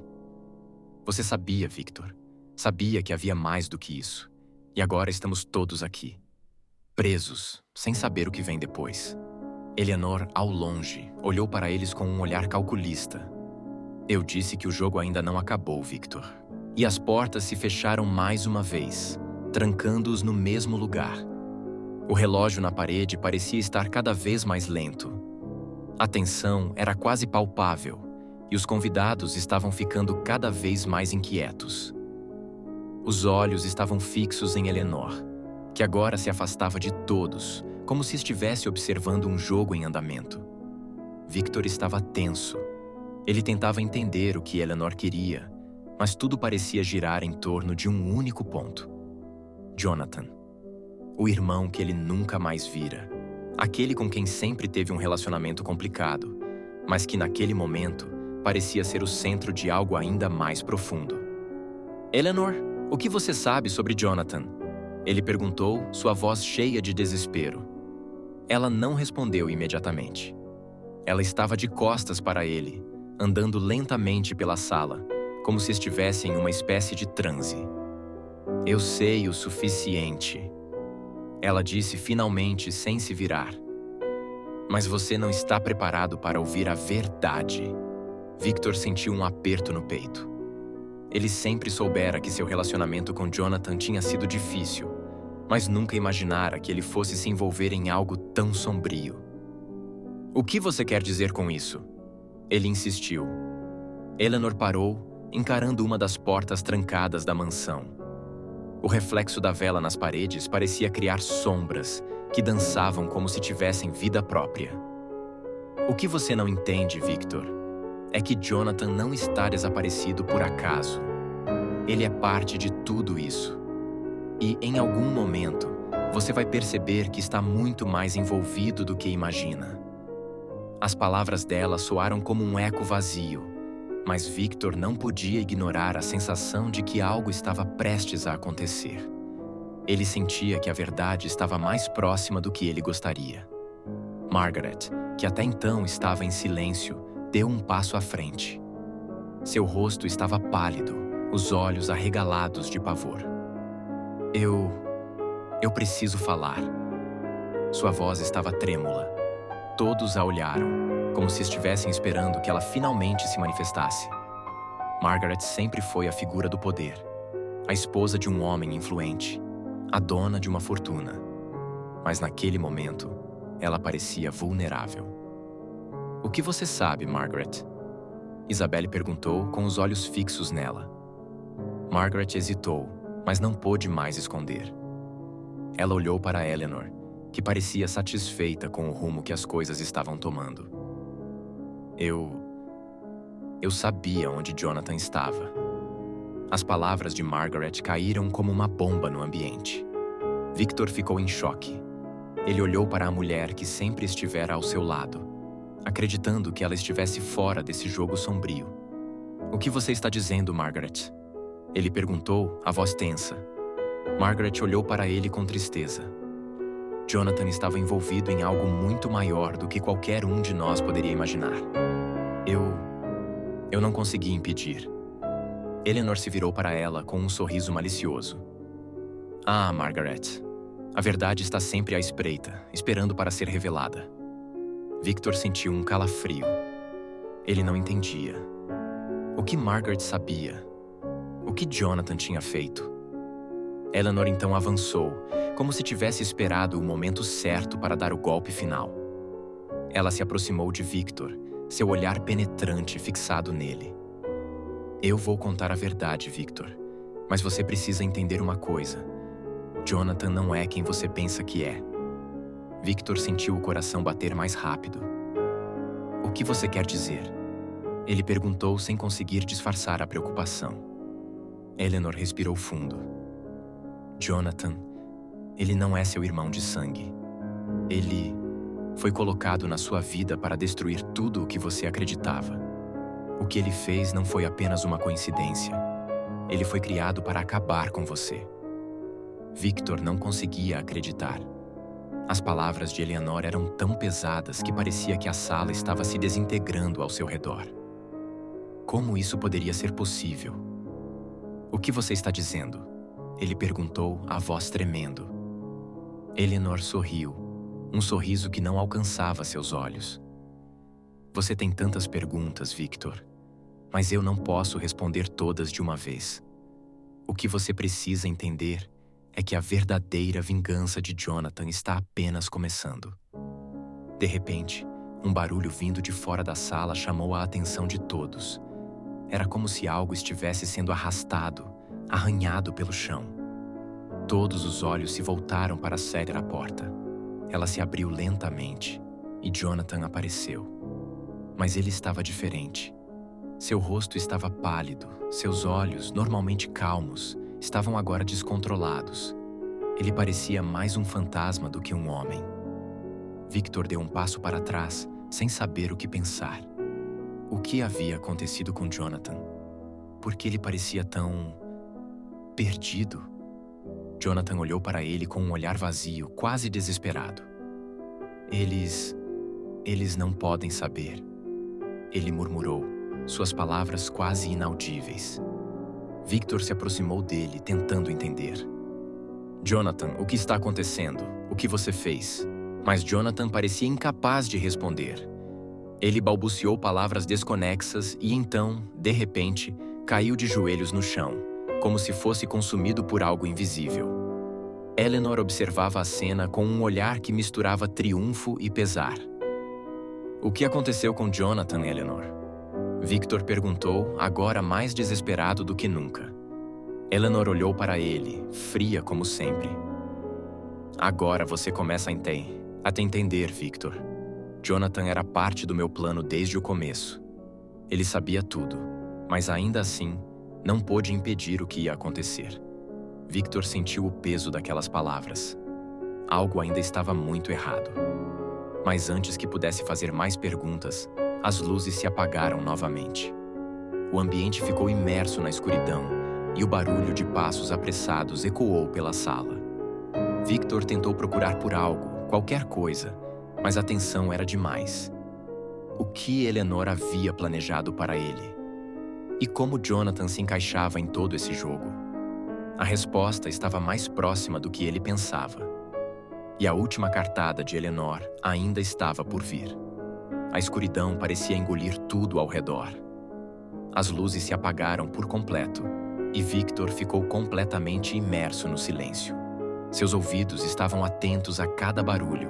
Você sabia, Victor. Sabia que havia mais do que isso. E agora estamos todos aqui, presos, sem saber o que vem depois. Eleanor, ao longe, olhou para eles com um olhar calculista. Eu disse que o jogo ainda não acabou, Victor. E as portas se fecharam mais uma vez, trancando-os no mesmo lugar. O relógio na parede parecia estar cada vez mais lento. A tensão era quase palpável, e os convidados estavam ficando cada vez mais inquietos. Os olhos estavam fixos em Eleanor, que agora se afastava de todos, como se estivesse observando um jogo em andamento. Victor estava tenso. Ele tentava entender o que Eleanor queria, mas tudo parecia girar em torno de um único ponto. Jonathan. O irmão que ele nunca mais vira. Aquele com quem sempre teve um relacionamento complicado, mas que naquele momento parecia ser o centro de algo ainda mais profundo. Eleanor, o que você sabe sobre Jonathan? Ele perguntou, sua voz cheia de desespero. Ela não respondeu imediatamente. Ela estava de costas para ele, andando lentamente pela sala, como se estivesse em uma espécie de transe. Eu sei o suficiente. Ela disse finalmente sem se virar. Mas você não está preparado para ouvir a verdade. Victor sentiu um aperto no peito. Ele sempre soubera que seu relacionamento com Jonathan tinha sido difícil, mas nunca imaginara que ele fosse se envolver em algo tão sombrio. O que você quer dizer com isso? Ele insistiu. Eleanor parou, encarando uma das portas trancadas da mansão. O reflexo da vela nas paredes parecia criar sombras que dançavam como se tivessem vida própria. O que você não entende, Victor, é que Jonathan não está desaparecido por acaso. Ele é parte de tudo isso. E, em algum momento, você vai perceber que está muito mais envolvido do que imagina. As palavras dela soaram como um eco vazio, mas Victor não podia ignorar a sensação de que algo estava prestes a acontecer. Ele sentia que a verdade estava mais próxima do que ele gostaria. Margaret, que até então estava em silêncio, deu um passo à frente. Seu rosto estava pálido, os olhos arregalados de pavor. Eu preciso falar. Sua voz estava trêmula. Todos a olharam, como se estivessem esperando que ela finalmente se manifestasse. Margaret sempre foi a figura do poder, a esposa de um homem influente, a dona de uma fortuna. Mas naquele momento, ela parecia vulnerável. O que você sabe, Margaret? Isabelle perguntou com os olhos fixos nela. Margaret hesitou, mas não pôde mais esconder. Ela olhou para Eleanor, que parecia satisfeita com o rumo que as coisas estavam tomando. Eu sabia onde Jonathan estava. As palavras de Margaret caíram como uma bomba no ambiente. Victor ficou em choque. Ele olhou para a mulher que sempre estivera ao seu lado, acreditando que ela estivesse fora desse jogo sombrio. "O que você está dizendo, Margaret?" Ele perguntou, a voz tensa. Margaret olhou para ele com tristeza. Jonathan estava envolvido em algo muito maior do que qualquer um de nós poderia imaginar. Eu não consegui impedir. Eleanor se virou para ela com um sorriso malicioso. "Ah, Margaret, a verdade está sempre à espreita, esperando para ser revelada." Victor sentiu um calafrio. Ele não entendia. O que Margaret sabia? O que Jonathan tinha feito? Eleanor então avançou, como se tivesse esperado o momento certo para dar o golpe final. Ela se aproximou de Victor, seu olhar penetrante fixado nele. "Eu vou contar a verdade, Victor, mas você precisa entender uma coisa. Jonathan não é quem você pensa que é." Victor sentiu o coração bater mais rápido. "O que você quer dizer?" Ele perguntou sem conseguir disfarçar a preocupação. Eleanor respirou fundo. "Jonathan, ele não é seu irmão de sangue. Ele foi colocado na sua vida para destruir tudo o que você acreditava. O que ele fez não foi apenas uma coincidência. Ele foi criado para acabar com você." Victor não conseguia acreditar. As palavras de Eleanor eram tão pesadas que parecia que a sala estava se desintegrando ao seu redor. Como isso poderia ser possível? "O que você está dizendo?" Ele perguntou, a voz tremendo. Eleanor sorriu, um sorriso que não alcançava seus olhos. "Você tem tantas perguntas, Victor, mas eu não posso responder todas de uma vez. O que você precisa entender é que a verdadeira vingança de Jonathan está apenas começando." De repente, um barulho vindo de fora da sala chamou a atenção de todos. Era como se algo estivesse sendo arrastado, arranhado pelo chão. Todos os olhos se voltaram para Cedar à porta. Ela se abriu lentamente e Jonathan apareceu. Mas ele estava diferente. Seu rosto estava pálido, seus olhos, normalmente calmos, estavam agora descontrolados. Ele parecia mais um fantasma do que um homem. Victor deu um passo para trás, sem saber o que pensar. O que havia acontecido com Jonathan? Por que ele parecia tão perdido? Jonathan olhou para ele com um olhar vazio, quase desesperado. Eles não podem saber. Ele murmurou, suas palavras quase inaudíveis. Victor se aproximou dele, tentando entender. "Jonathan, o que está acontecendo? O que você fez?" Mas Jonathan parecia incapaz de responder. Ele balbuciou palavras desconexas e então, de repente, caiu de joelhos no chão, como se fosse consumido por algo invisível. Eleanor observava a cena com um olhar que misturava triunfo e pesar. "O que aconteceu com Jonathan, Eleanor?" Victor perguntou, agora mais desesperado do que nunca. Eleanor olhou para ele, fria como sempre. "Agora você começa a te entender, Victor. Jonathan era parte do meu plano desde o começo. Ele sabia tudo, mas ainda assim, não pôde impedir o que ia acontecer." Victor sentiu o peso daquelas palavras. Algo ainda estava muito errado. Mas antes que pudesse fazer mais perguntas, as luzes se apagaram novamente. O ambiente ficou imerso na escuridão e o barulho de passos apressados ecoou pela sala. Victor tentou procurar por algo, qualquer coisa, mas a tensão era demais. O que Eleanor havia planejado para ele? E como Jonathan se encaixava em todo esse jogo? A resposta estava mais próxima do que ele pensava. E a última cartada de Eleanor ainda estava por vir. A escuridão parecia engolir tudo ao redor. As luzes se apagaram por completo e Victor ficou completamente imerso no silêncio. Seus ouvidos estavam atentos a cada barulho,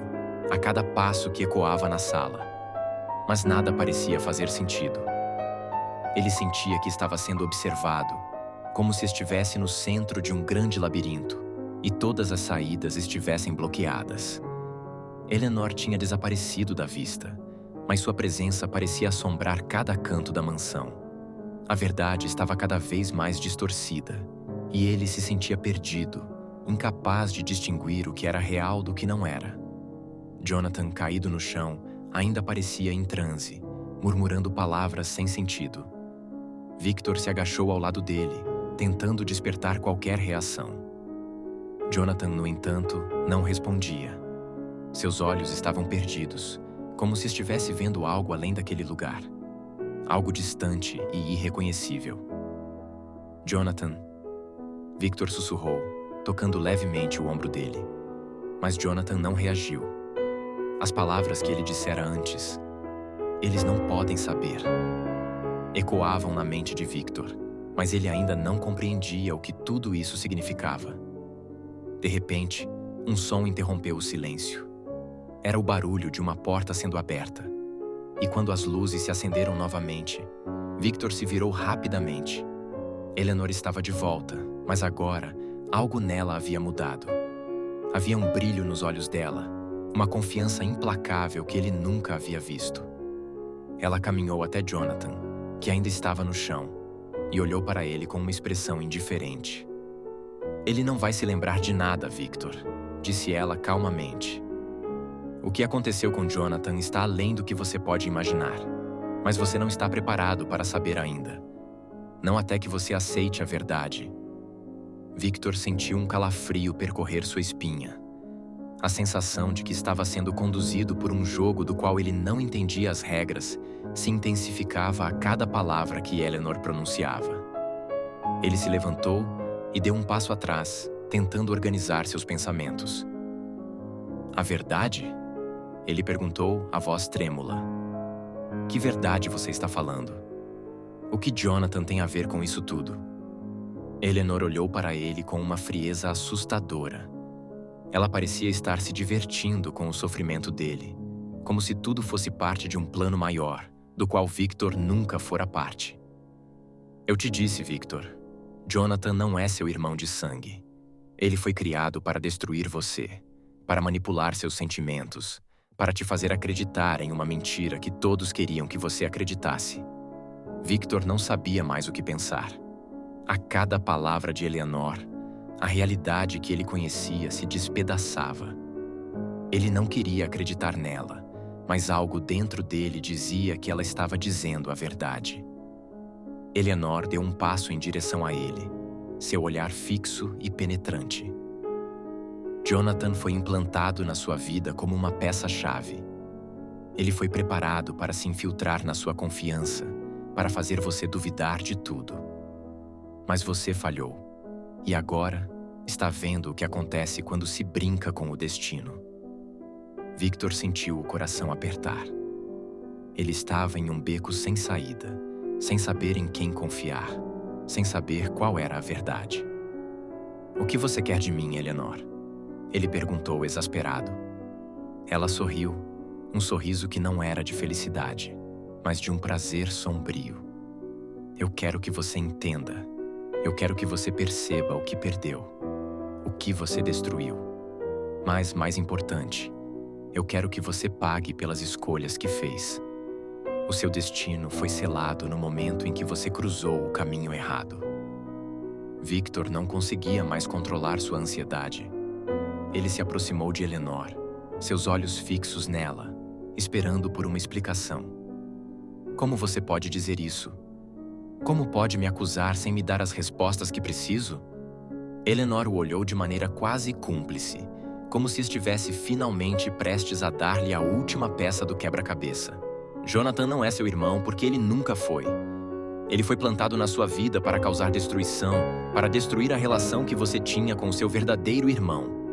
a cada passo que ecoava na sala. Mas nada parecia fazer sentido. Ele sentia que estava sendo observado, como se estivesse no centro de um grande labirinto e todas as saídas estivessem bloqueadas. Eleanor tinha desaparecido da vista, mas sua presença parecia assombrar cada canto da mansão. A verdade estava cada vez mais distorcida, e ele se sentia perdido, incapaz de distinguir o que era real do que não era. Jonathan, caído no chão, ainda parecia em transe, murmurando palavras sem sentido. Victor se agachou ao lado dele, tentando despertar qualquer reação. Jonathan, no entanto, não respondia. Seus olhos estavam perdidos, como se estivesse vendo algo além daquele lugar. Algo distante e irreconhecível. Jonathan, Victor sussurrou, tocando levemente o ombro dele. Mas Jonathan não reagiu. As palavras que ele dissera antes, eles não podem saber, ecoavam na mente de Victor, mas ele ainda não compreendia o que tudo isso significava. De repente, um som interrompeu o silêncio. Era o barulho de uma porta sendo aberta. E quando as luzes se acenderam novamente, Victor se virou rapidamente. Eleanor estava de volta, mas agora, algo nela havia mudado. Havia um brilho nos olhos dela, uma confiança implacável que ele nunca havia visto. Ela caminhou até Jonathan, que ainda estava no chão, e olhou para ele com uma expressão indiferente. Ele não vai se lembrar de nada, Victor, disse ela calmamente. O que aconteceu com Jonathan está além do que você pode imaginar, mas você não está preparado para saber ainda. Não até que você aceite a verdade. Victor sentiu um calafrio percorrer sua espinha. A sensação de que estava sendo conduzido por um jogo do qual ele não entendia as regras se intensificava a cada palavra que Eleanor pronunciava. Ele se levantou e deu um passo atrás, tentando organizar seus pensamentos. A verdade? Ele perguntou, a voz trêmula. Que verdade você está falando? O que Jonathan tem a ver com isso tudo? Eleanor olhou para ele com uma frieza assustadora. Ela parecia estar se divertindo com o sofrimento dele, como se tudo fosse parte de um plano maior, do qual Victor nunca fora parte. Eu te disse, Victor, Jonathan não é seu irmão de sangue. Ele foi criado para destruir você, para manipular seus sentimentos, para te fazer acreditar em uma mentira que todos queriam que você acreditasse. Victor não sabia mais o que pensar. A cada palavra de Eleanor, a realidade que ele conhecia se despedaçava. Ele não queria acreditar nela, mas algo dentro dele dizia que ela estava dizendo a verdade. Eleanor deu um passo em direção a ele, seu olhar fixo e penetrante. Jonathan foi implantado na sua vida como uma peça-chave. Ele foi preparado para se infiltrar na sua confiança, para fazer você duvidar de tudo. Mas você falhou, e agora está vendo o que acontece quando se brinca com o destino. Victor sentiu o coração apertar. Ele estava em um beco sem saída, sem saber em quem confiar, sem saber qual era a verdade. O que você quer de mim, Eleanor? Ele perguntou exasperado. Ela sorriu, um sorriso que não era de felicidade, mas de um prazer sombrio. Eu quero que você entenda. Eu quero que você perceba o que perdeu, o que você destruiu. Mas, mais importante, eu quero que você pague pelas escolhas que fez. O seu destino foi selado no momento em que você cruzou o caminho errado. Victor não conseguia mais controlar sua ansiedade. Ele se aproximou de Eleanor, seus olhos fixos nela, esperando por uma explicação. Como você pode dizer isso? Como pode me acusar sem me dar as respostas que preciso? Eleanor o olhou de maneira quase cúmplice, como se estivesse finalmente prestes a dar-lhe a última peça do quebra-cabeça. Jonathan não é seu irmão porque ele nunca foi. Ele foi plantado na sua vida para causar destruição, para destruir a relação que você tinha com o seu verdadeiro irmão.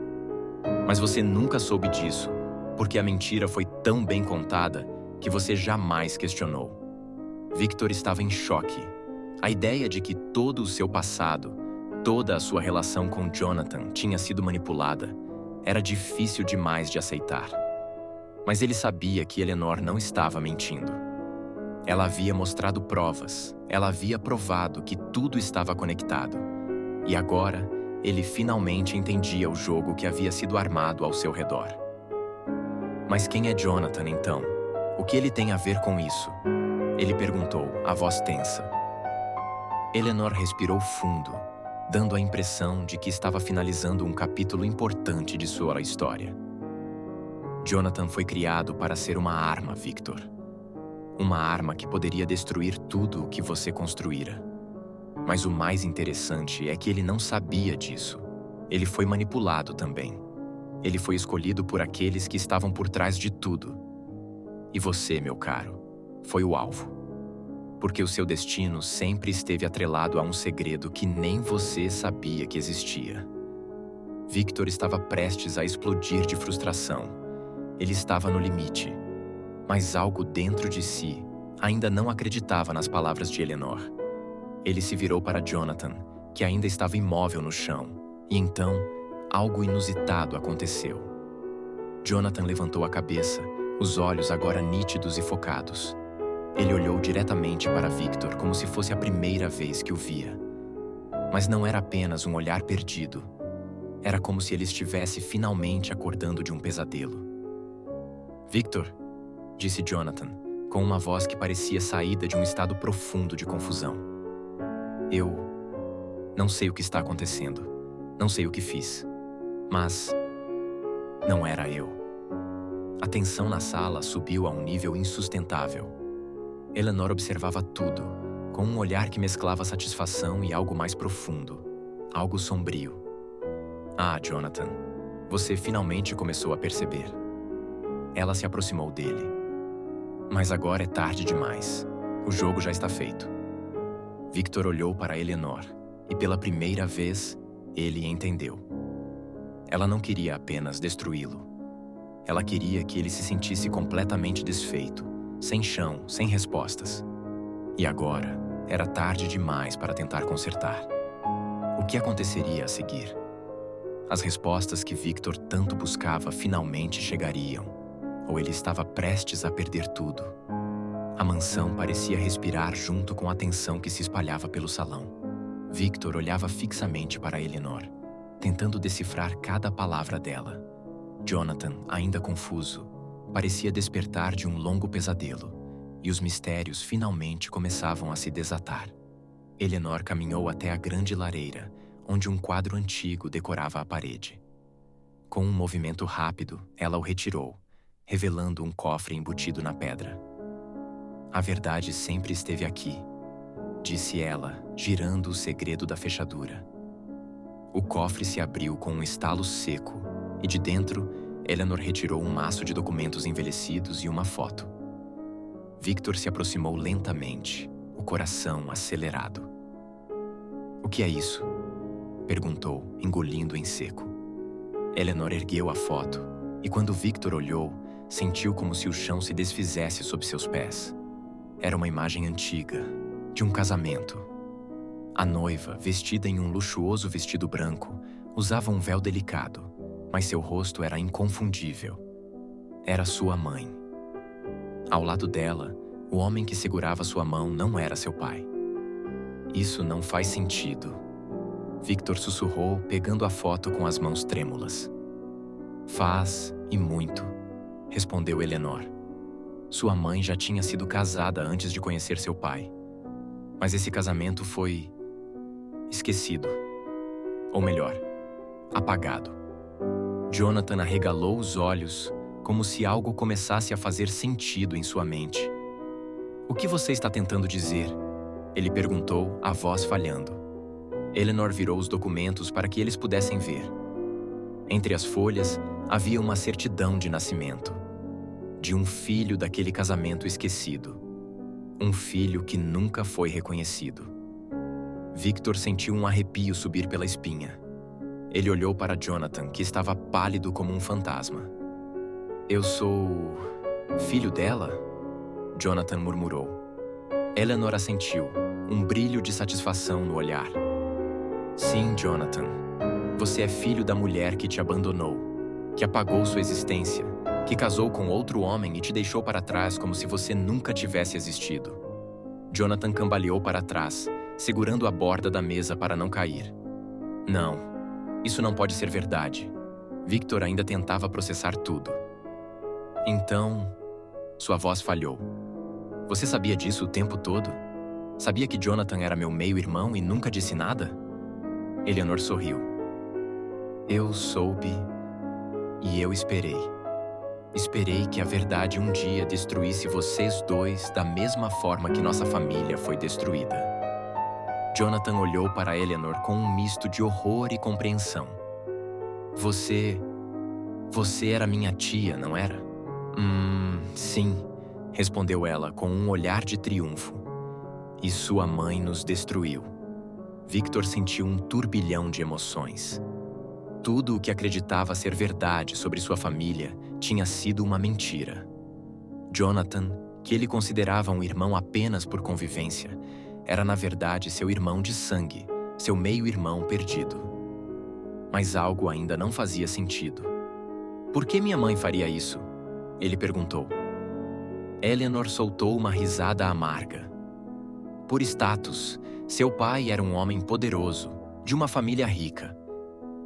Mas você nunca soube disso, porque a mentira foi tão bem contada que você jamais questionou. Victor estava em choque. A ideia de que todo o seu passado, toda a sua relação com Jonathan tinha sido manipulada, era difícil demais de aceitar. Mas ele sabia que Eleanor não estava mentindo. Ela havia mostrado provas, ela havia provado que tudo estava conectado. E agora, ele finalmente entendia o jogo que havia sido armado ao seu redor. Mas quem é Jonathan, então? O que ele tem a ver com isso? Ele perguntou, a voz tensa. Eleanor respirou fundo, dando a impressão de que estava finalizando um capítulo importante de sua história. Jonathan foi criado para ser uma arma, Victor. Uma arma que poderia destruir tudo o que você construíra. Mas o mais interessante é que ele não sabia disso. Ele foi manipulado também. Ele foi escolhido por aqueles que estavam por trás de tudo. E você, meu caro, foi o alvo. Porque o seu destino sempre esteve atrelado a um segredo que nem você sabia que existia. Victor estava prestes a explodir de frustração. Ele estava no limite. Mas algo dentro de si ainda não acreditava nas palavras de Eleanor. Ele se virou para Jonathan, que ainda estava imóvel no chão, e então algo inusitado aconteceu. Jonathan levantou a cabeça, os olhos agora nítidos e focados. Ele olhou diretamente para Victor como se fosse a primeira vez que o via. Mas não era apenas um olhar perdido. Era como se ele estivesse finalmente acordando de um pesadelo. Victor, disse Jonathan, com uma voz que parecia saída de um estado profundo de confusão. Eu não sei o que está acontecendo. Não sei o que fiz. Mas não era eu. A tensão na sala subiu a um nível insustentável. Eleanor observava tudo, com um olhar que mesclava satisfação e algo mais profundo, algo sombrio. Ah, Jonathan, você finalmente começou a perceber. Ela se aproximou dele. Mas agora é tarde demais. O jogo já está feito. Victor olhou para Eleanor e pela primeira vez, ele entendeu. Ela não queria apenas destruí-lo. Ela queria que ele se sentisse completamente desfeito, sem chão, sem respostas. E agora, era tarde demais para tentar consertar. O que aconteceria a seguir? As respostas que Victor tanto buscava finalmente chegariam. Ou ele estava prestes a perder tudo. A mansão parecia respirar junto com a tensão que se espalhava pelo salão. Victor olhava fixamente para Eleanor, tentando decifrar cada palavra dela. Jonathan, ainda confuso, parecia despertar de um longo pesadelo, e os mistérios finalmente começavam a se desatar. Eleanor caminhou até a grande lareira, onde um quadro antigo decorava a parede. Com um movimento rápido, ela o retirou, revelando um cofre embutido na pedra. A verdade sempre esteve aqui, disse ela, girando o segredo da fechadura. O cofre se abriu com um estalo seco, e de dentro, Eleanor retirou um maço de documentos envelhecidos e uma foto. Victor se aproximou lentamente, o coração acelerado. "O que é isso?" perguntou, engolindo em seco. Eleanor ergueu a foto, e quando Victor olhou, sentiu como se o chão se desfizesse sob seus pés. Era uma imagem antiga, de um casamento. A noiva, vestida em um luxuoso vestido branco, usava um véu delicado, mas seu rosto era inconfundível. Era sua mãe. Ao lado dela, o homem que segurava sua mão não era seu pai. "Isso não faz sentido", Victor sussurrou, pegando a foto com as mãos trêmulas. "Faz, e muito", respondeu Eleanor. Sua mãe já tinha sido casada antes de conhecer seu pai. Mas esse casamento foi esquecido. Ou melhor, apagado. Jonathan arregalou os olhos, como se algo começasse a fazer sentido em sua mente. "O que você está tentando dizer?" ele perguntou, a voz falhando. Eleanor virou os documentos para que eles pudessem ver. Entre as folhas, havia uma certidão de nascimento. De um filho daquele casamento esquecido. Um filho que nunca foi reconhecido. Victor sentiu um arrepio subir pela espinha. Ele olhou para Jonathan, que estava pálido como um fantasma. "Eu sou... filho dela?" Jonathan murmurou. Eleanor assentiu, um brilho de satisfação no olhar. "Sim, Jonathan. Você é filho da mulher que te abandonou, que apagou sua existência, que casou com outro homem e te deixou para trás como se você nunca tivesse existido." Jonathan cambaleou para trás, segurando a borda da mesa para não cair. "Não, isso não pode ser verdade." Victor ainda tentava processar tudo. "Então..." Sua voz falhou. "Você sabia disso o tempo todo?" Sabia que Jonathan era meu meio-irmão e nunca disse nada? Eleanor sorriu. Eu soube e eu esperei. Esperei que a verdade um dia destruísse vocês dois da mesma forma que nossa família foi destruída. Jonathan olhou para Eleanor com um misto de horror e compreensão. Você era minha tia, não era? Sim, respondeu ela com um olhar de triunfo. E sua mãe nos destruiu. Victor sentiu um turbilhão de emoções. Tudo o que acreditava ser verdade sobre sua família tinha sido uma mentira. Jonathan, que ele considerava um irmão apenas por convivência, era na verdade seu irmão de sangue, seu meio-irmão perdido. Mas algo ainda não fazia sentido. Por que minha mãe faria isso? Ele perguntou. Eleanor soltou uma risada amarga. Por status, seu pai era um homem poderoso, de uma família rica.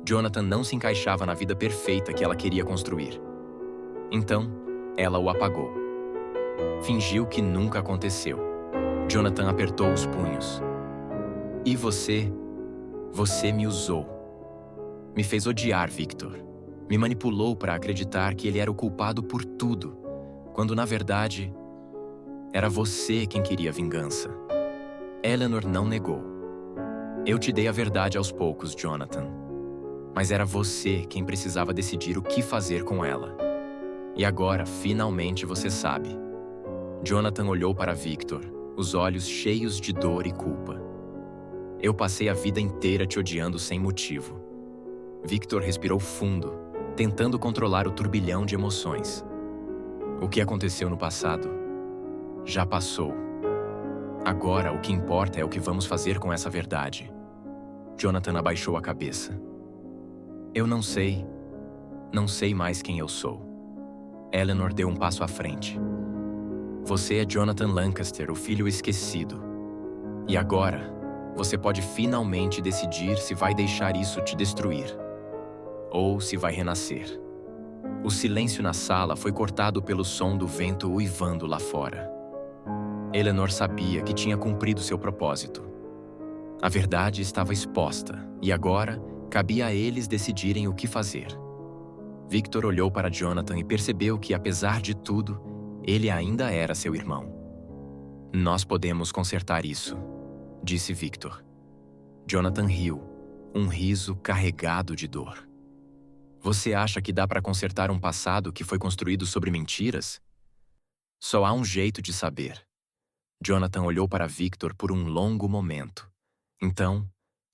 Jonathan não se encaixava na vida perfeita que ela queria construir. Então, ela o apagou. Fingiu que nunca aconteceu. Jonathan apertou os punhos. E você me usou. Me fez odiar Victor. Me manipulou para acreditar que ele era o culpado por tudo, quando na verdade era você quem queria vingança. Eleanor não negou. Eu te dei a verdade aos poucos, Jonathan. Mas era você quem precisava decidir o que fazer com ela. E agora, finalmente, você sabe. Jonathan olhou para Victor, os olhos cheios de dor e culpa. Eu passei a vida inteira te odiando sem motivo. Victor respirou fundo, tentando controlar o turbilhão de emoções. O que aconteceu no passado já passou. Agora, o que importa é o que vamos fazer com essa verdade. Jonathan abaixou a cabeça. Eu não sei mais quem eu sou. Eleanor deu um passo à frente. Você é Jonathan Lancaster, o filho esquecido. E agora, você pode finalmente decidir se vai deixar isso te destruir ou se vai renascer. O silêncio na sala foi cortado pelo som do vento uivando lá fora. Eleanor sabia que tinha cumprido seu propósito. A verdade estava exposta e agora cabia a eles decidirem o que fazer. Victor olhou para Jonathan e percebeu que, apesar de tudo, ele ainda era seu irmão. Nós podemos consertar isso, disse Victor. Jonathan riu, um riso carregado de dor. Você acha que dá para consertar um passado que foi construído sobre mentiras? Só há um jeito de saber. Jonathan olhou para Victor por um longo momento. Então,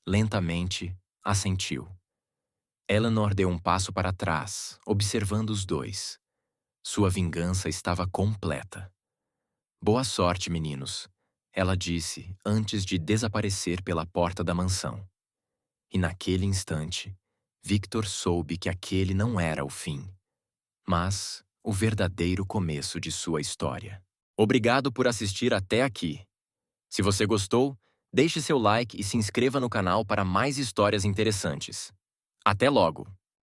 lentamente, assentiu. Eleanor deu um passo para trás, observando os dois. Sua vingança estava completa. Boa sorte, meninos, ela disse antes de desaparecer pela porta da mansão. E naquele instante, Victor soube que aquele não era o fim, mas o verdadeiro começo de sua história. Obrigado por assistir até aqui. Se você gostou, deixe seu like e se inscreva no canal para mais histórias interessantes. Até logo!